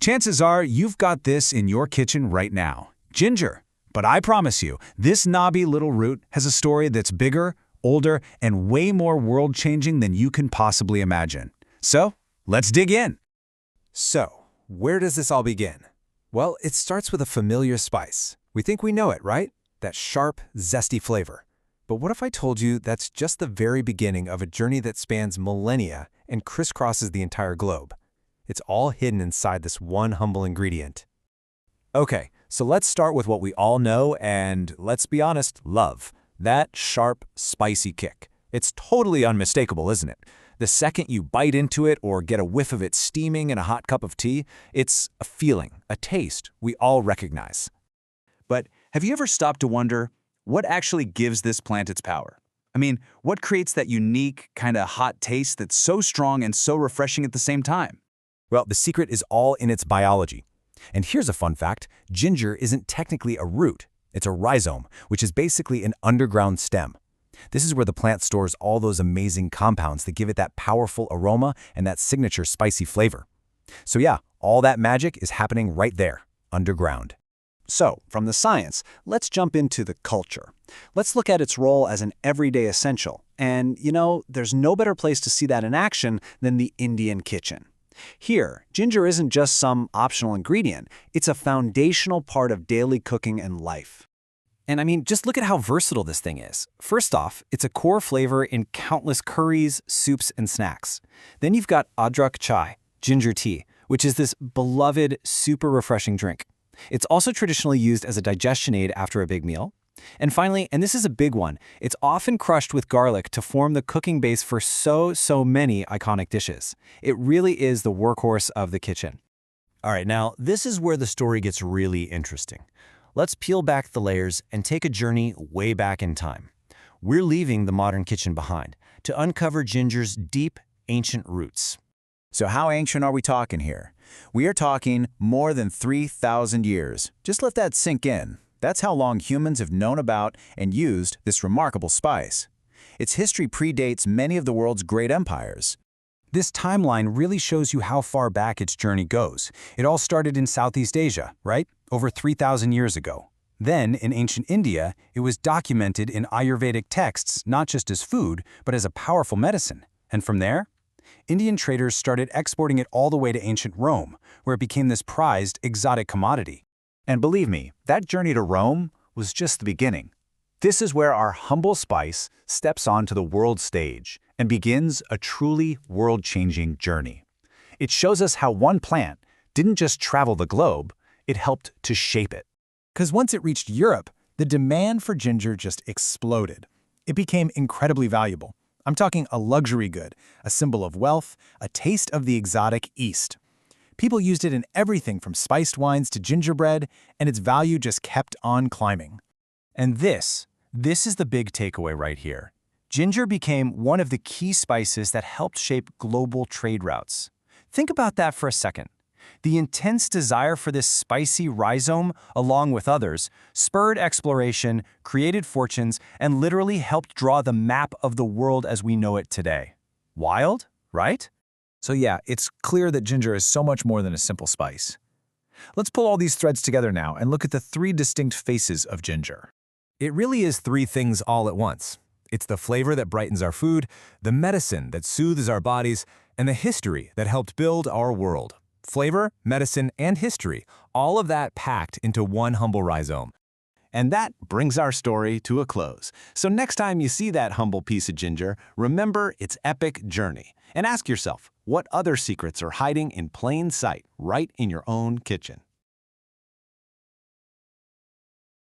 Chances are you've got this in your kitchen right now. Ginger. But I promise you, this knobby little root has a story that's bigger, older, and way more world-changing than you can possibly imagine. So, let's dig in. So, where does this all begin? Well, it starts with a familiar spice. We think we know it, right? That sharp, zesty flavor. But what if I told you that's just the very beginning of a journey that spans millennia and crisscrosses the entire globe? It's all hidden inside this one humble ingredient. Okay, so let's start with what we all know and, let's be honest, love. That sharp, spicy kick. It's totally unmistakable, isn't it? The second you bite into it or get a whiff of it steaming in a hot cup of tea, it's a feeling, a taste we all recognize. But have you ever stopped to wonder what actually gives this plant its power? I mean, what creates that unique, kind of hot taste that's so strong and so refreshing at the same time? Well, the secret is all in its biology. And here's a fun fact. Ginger isn't technically a root. It's a rhizome, which is basically an underground stem. This is where the plant stores all those amazing compounds that give it that powerful aroma and that signature spicy flavor. So yeah, all that magic is happening right there, underground. So, from the science, let's jump into the culture. Let's look at its role as an everyday essential. And, there's no better place to see that in action than the Indian kitchen. Here, ginger isn't just some optional ingredient, it's a foundational part of daily cooking and life. And I mean, just look at how versatile this thing is. First off, it's a core flavor in countless curries, soups, and snacks. Then you've got adrak chai, ginger tea, which is this beloved, super refreshing drink. It's also traditionally used as a digestion aid after a big meal. And finally, and this is a big one, it's often crushed with garlic to form the cooking base for so many iconic dishes. It really is the workhorse of the kitchen. All right, now this is where the story gets really interesting. Let's peel back the layers and take a journey way back in time. We're leaving the modern kitchen behind to uncover ginger's deep, ancient roots. So how ancient are we talking here? We are talking more than 3,000 years. Just let that sink in. That's how long humans have known about and used this remarkable spice. Its history predates many of the world's great empires. This timeline really shows you how far back its journey goes. It all started in Southeast Asia, right? Over 3,000 years ago. Then, in ancient India, it was documented in Ayurvedic texts not just as food, but as a powerful medicine. And from there, Indian traders started exporting it all the way to ancient Rome, where it became this prized, exotic commodity. And believe me, that journey to Rome was just the beginning. This is where our humble spice steps onto the world stage and begins a truly world-changing journey. It shows us how one plant didn't just travel the globe, it helped to shape it. Because once it reached Europe, the demand for ginger just exploded. It became incredibly valuable. I'm talking a luxury good, a symbol of wealth, a taste of the exotic East. People used it in everything from spiced wines to gingerbread, and its value just kept on climbing. And this is the big takeaway right here. Ginger became one of the key spices that helped shape global trade routes. Think about that for a second. The intense desire for this spicy rhizome, along with others, spurred exploration, created fortunes, and literally helped draw the map of the world as we know it today. Wild, right? So yeah, it's clear that ginger is so much more than a simple spice. Let's pull all these threads together now and look at the three distinct faces of ginger. It really is three things all at once. It's the flavor that brightens our food, the medicine that soothes our bodies, and the history that helped build our world. Flavor, medicine, and history, all of that packed into one humble rhizome. And that brings our story to a close. So next time you see that humble piece of ginger, remember its epic journey. And ask yourself, what other secrets are hiding in plain sight right in your own kitchen?